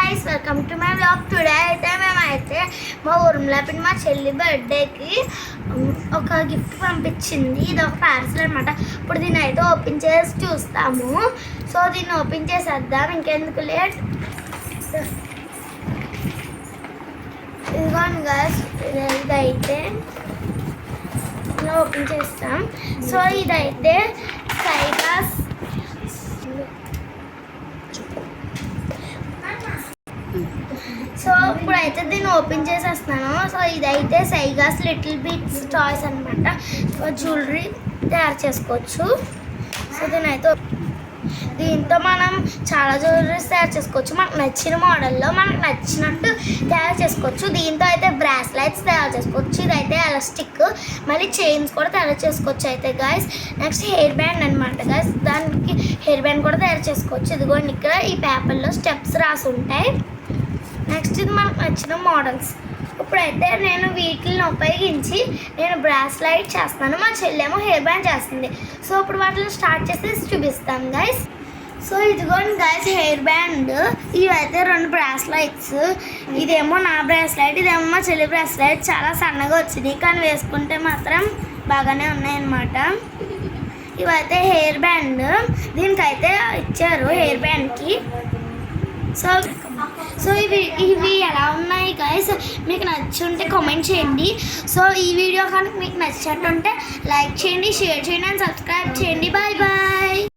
guys, welcome to my vlog. Today అయితే మేమైతే మా ఊర్లో పిన్ మా చెల్లి బర్త్డేకి ఒక గిఫ్ట్ పంపించింది. ఇది ఒక పార్సల్ అనమాట. ఇప్పుడు దీన్ని అయితే ఓపెన్ చేసి చూస్తాము. సో దీన్ని ఓపెన్ చేసేద్దాం, ఇంకెందుకు లేట్. ఇదిగోండి గైస్, ఇదైతే ఓపెన్ చేస్తాం. సో ఇదైతే సైగాస్ సో ఇప్పుడైతే దీన్ని ఓపెన్ చేసేస్తున్నాను. సో ఇదైతే సైగాస్ లిటిల్ బిట్స్ టాయ్స్ అనమాట. సో జ్యువెలరీ తయారు చేసుకోవచ్చు. సో దీంతో మనం చాలా జ్యువెలరీస్ తయారు చేసుకోవచ్చు. మనకు నచ్చిన మోడల్లో మనకు నచ్చినట్టు తయారు చేసుకోవచ్చు. దీంతో అయితే బ్రాస్లెట్స్ తయారు చేసుకోవచ్చు. ఇదైతే ఎలాస్టిక్, మళ్ళీ చైన్స్ కూడా తయారు చేసుకోవచ్చు. అయితే గాయస్ నెక్స్ట్ హెయిర్ బ్యాండ్ అనమాట గాయస్, దానికి హెయిర్ బ్యాండ్ కూడా తయారు చేసుకోవచ్చు. ఇదిగోండి ఇక్కడ ఈ పేపర్లో స్టెప్స్ రాసి ఉంటాయి. నెక్స్ట్ ఇది మనకు నచ్చిన మోడల్స్. ఇప్పుడైతే నేను వీటిని ఉపయోగించి నేను బ్రాస్లైట్ చేస్తాను, మా చెల్లెమో హెయిర్ బ్యాండ్ చేస్తుంది. సో ఇప్పుడు వాటిని స్టార్ట్ చేసి చూపిస్తాం గైస్. సో ఇదిగోండి గైస్ హెయిర్ బ్యాండ్, ఇవైతే 2 బ్రాస్లైట్స్. ఇదేమో నా బ్రాస్లైట్, ఇదేమో మా చెల్లి బ్రాస్లైట్. చాలా సన్నగా వచ్చింది కానీ వేసుకుంటే మాత్రం బాగానే ఉన్నాయన్నమాట. ఇవైతే హెయిర్ బ్యాండ్, దీనికైతే ఇచ్చారు హెయిర్ బ్యాండ్కి. సో ఇవి ఎలా ఉన్నాయి గైస్, మీకు నచ్చుంటే కామెంట్ చేయండి. సో ఈ వీడియో కనుక మీకు నచ్చినట్టుంటే లైక్ చేయండి, షేర్ చేయండి అండ్ సబ్స్క్రైబ్ చేయండి. Bye bye.